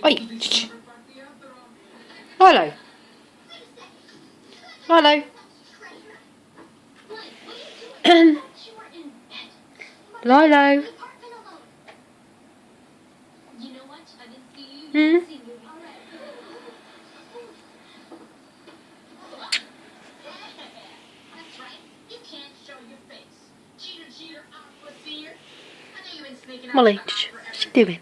Oi. Hello. Hello. Lilo. Hmm? Molly, what you doing?